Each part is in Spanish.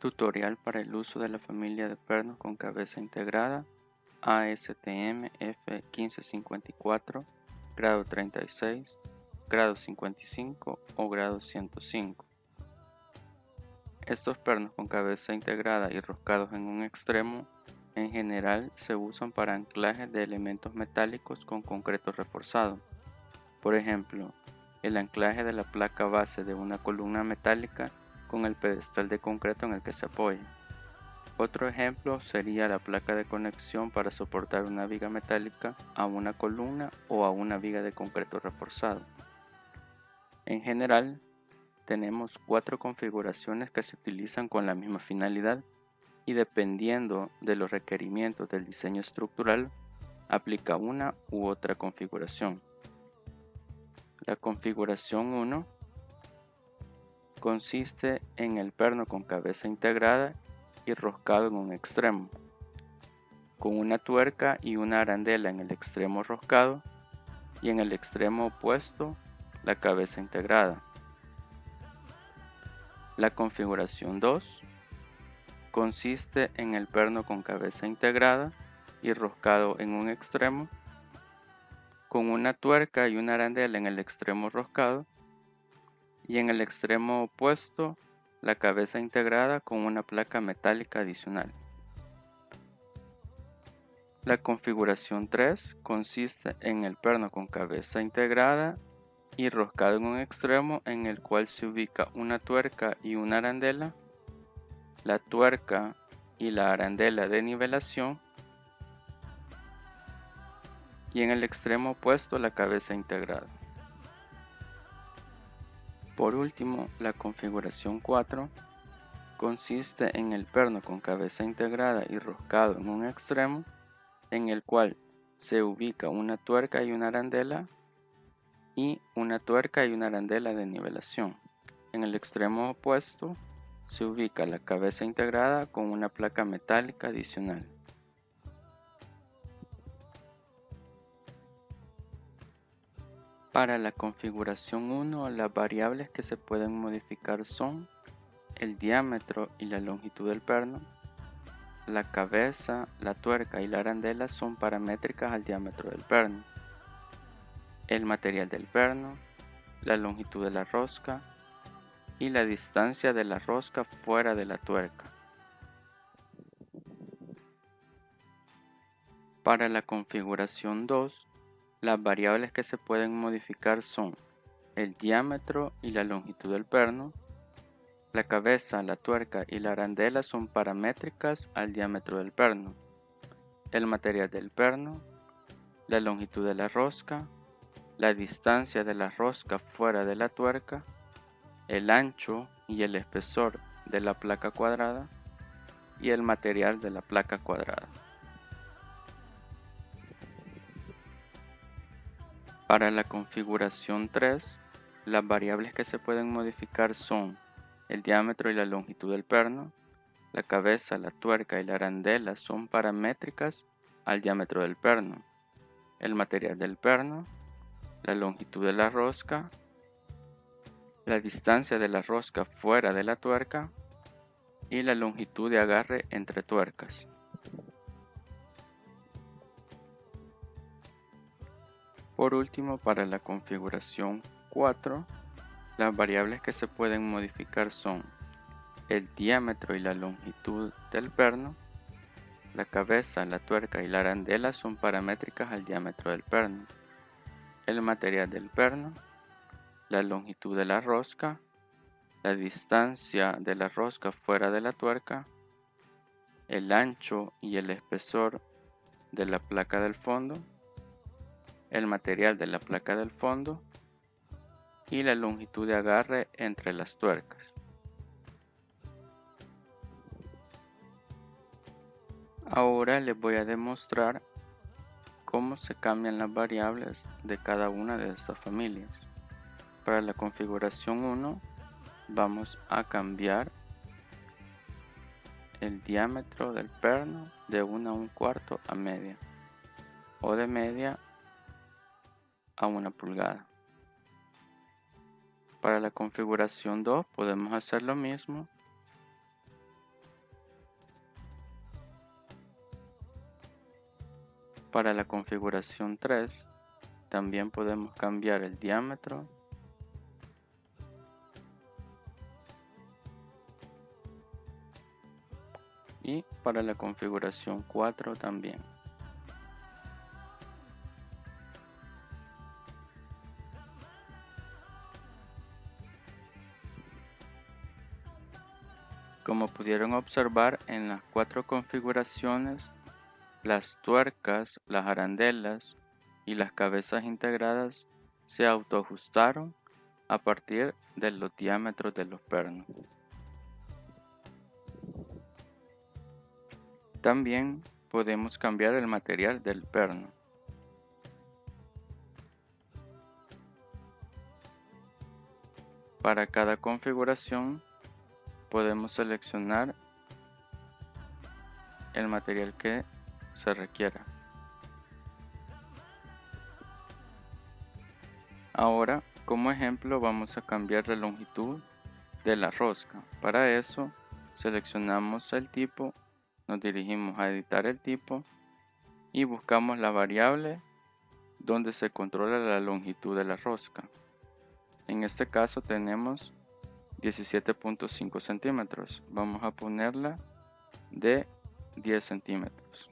Tutorial para el uso de la familia de pernos con cabeza integrada ASTM F1554, grado 36, grado 55 o grado 105. Estos pernos con cabeza integrada y roscados en un extremo en general se usan para anclaje de elementos metálicos con concreto reforzado. Por ejemplo, el anclaje de la placa base de una columna metálica con el pedestal de concreto en el que se apoya. Otro ejemplo sería la placa de conexión para soportar una viga metálica a una columna o a una viga de concreto reforzado. En general, tenemos 4 configuraciones que se utilizan con la misma finalidad y dependiendo de los requerimientos del diseño estructural, aplica una u otra configuración. La configuración 1 consiste en el perno con cabeza integrada y roscado en un extremo, con una tuerca y una arandela en el extremo roscado y en el extremo opuesto la cabeza integrada. La configuración 2 consiste en el perno con cabeza integrada y roscado en un extremo, con una tuerca y una arandela en el extremo roscado y en el extremo opuesto la cabeza integrada con una placa metálica adicional. La configuración 3 consiste en el perno con cabeza integrada y roscado en un extremo en el cual se ubica una tuerca y una arandela, la tuerca y la arandela de nivelación y en el extremo opuesto la cabeza integrada. Por último, la configuración 4 consiste en el perno con cabeza integrada y roscado en un extremo en el cual se ubica una tuerca y una arandela y una tuerca y una arandela de nivelación. En el extremo opuesto se ubica la cabeza integrada con una placa metálica adicional. Para la configuración 1, las variables que se pueden modificar son el diámetro y la longitud del perno. La cabeza, la tuerca y la arandela son paramétricas al diámetro del perno. El material del perno, la longitud de la rosca y la distancia de la rosca fuera de la tuerca. Para la configuración 2, las variables que se pueden modificar son el diámetro y la longitud del perno. La cabeza, la tuerca y la arandela son paramétricas al diámetro del perno. El material del perno, la longitud de la rosca, la distancia de la rosca fuera de la tuerca, el ancho y el espesor de la placa cuadrada y el material de la placa cuadrada. Para la configuración 3, las variables que se pueden modificar son el diámetro y la longitud del perno. La cabeza, la tuerca y la arandela son paramétricas al diámetro del perno. El material del perno, la longitud de la rosca, la distancia de la rosca fuera de la tuerca y la longitud de agarre entre tuercas. Por último, para la configuración 4, las variables que se pueden modificar son el diámetro y la longitud del perno. La cabeza, la tuerca y la arandela son paramétricas al diámetro del perno. El material del perno, la longitud de la rosca, la distancia de la rosca fuera de la tuerca, el ancho y el espesor de la placa del fondo, el material de la placa del fondo y la longitud de agarre entre las tuercas. Ahora les voy a demostrar cómo se cambian las variables de cada una de estas familias. Para la configuración 1 vamos a cambiar el diámetro del perno de 1 a 1/4 a media o de media a 1 pulgada. Para la configuración 2 podemos hacer lo mismo Para la configuración 3 también podemos cambiar el diámetro y para la configuración 4 también. Como pudieron observar, en las 4 configuraciones, las tuercas, las arandelas y las cabezas integradas se autoajustaron a partir de los diámetros de los pernos. También podemos cambiar el material del perno. Para cada configuración podemos seleccionar el material que se requiera. Ahora, como ejemplo, vamos a cambiar la longitud de la rosca. Para eso, seleccionamos el tipo, nos dirigimos a editar el tipo y buscamos la variable donde se controla la longitud de la rosca. En este caso tenemos 17.5 centímetros. Vamos a ponerla de 10 centímetros.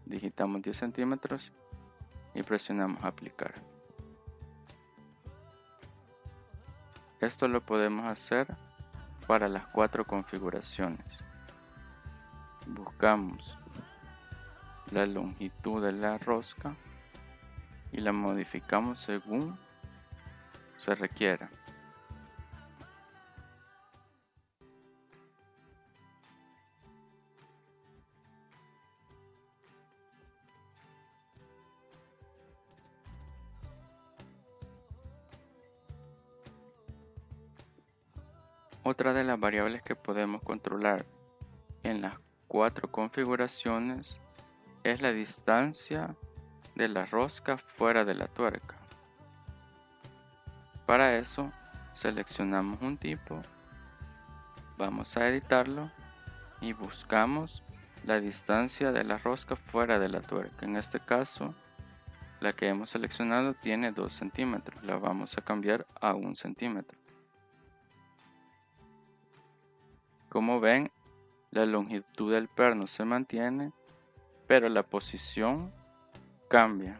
Digitamos 10 centímetros y presionamos aplicar. Esto lo podemos hacer para las 4 configuraciones. Buscamos la longitud de la rosca y la modificamos según se requiera. Otra de las variables que podemos controlar en las 4 configuraciones es la distancia de la rosca fuera de la tuerca. Para eso seleccionamos un tipo, vamos a editarlo y buscamos la distancia de la rosca fuera de la tuerca. En este caso, la que hemos seleccionado tiene 2 centímetros, la vamos a cambiar a 1 centímetro. Como ven, la longitud del perno se mantiene, pero la posición cambia.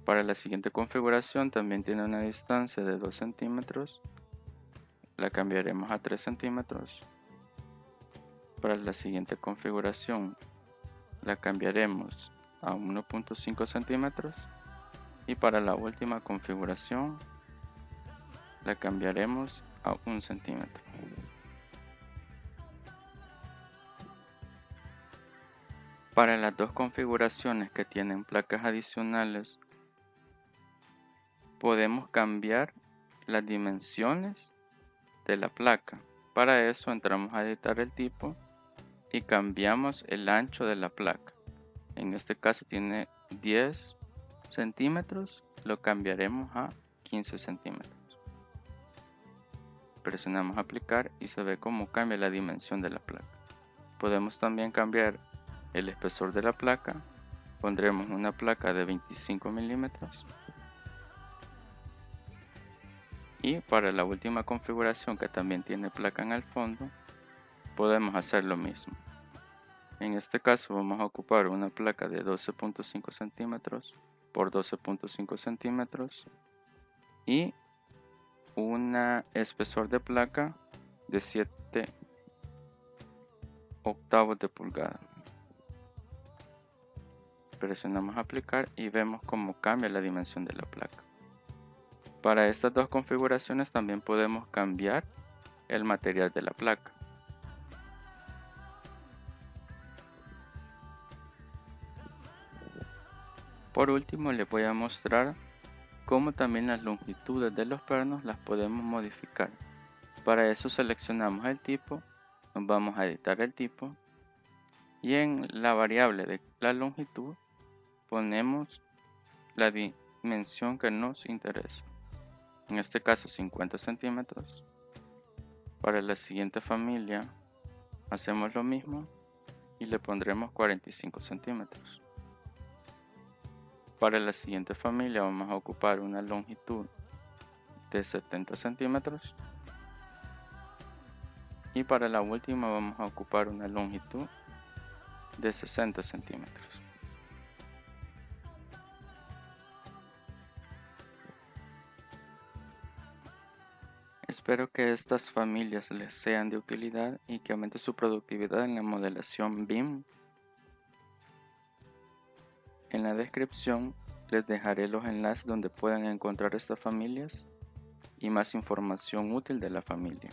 Para la siguiente configuración también tiene una distancia de 2 centímetros, la cambiaremos a 3 centímetros. Para la siguiente configuración la cambiaremos a 1.5 centímetros y para la última configuración la cambiaremos a 1 centímetro. Para las 2 configuraciones que tienen placas adicionales podemos cambiar las dimensiones de la placa. Para eso entramos a editar el tipo y cambiamos el ancho de la placa. En este caso tiene 10 centímetros, lo cambiaremos a 15 centímetros. Presionamos aplicar y se ve cómo cambia la dimensión de la placa. Podemos también cambiar el espesor de la placa. Pondremos una placa de 25 milímetros. Y para la última configuración, que también tiene placa en el fondo, podemos hacer lo mismo. En este caso vamos a ocupar una placa de 12.5 centímetros por 12.5 centímetros y un espesor de placa de 7 octavos de pulgada. Presionamos aplicar y vemos cómo cambia la dimensión de la placa. Para estas 2 configuraciones también podemos cambiar el material de la placa. Por último, les voy a mostrar cómo también las longitudes de los pernos las podemos modificar. Para eso seleccionamos el tipo, nos vamos a editar el tipo y en la variable de la longitud ponemos la dimensión que nos interesa. En este caso 50 centímetros. Para la siguiente familia hacemos lo mismo y le pondremos 45 centímetros. Para la siguiente familia vamos a ocupar una longitud de 70 centímetros y para la última vamos a ocupar una longitud de 60 centímetros. Espero que estas familias les sean de utilidad y que aumente su productividad en la modelación BIM. En la descripción les dejaré los enlaces donde puedan encontrar estas familias y más información útil de la familia.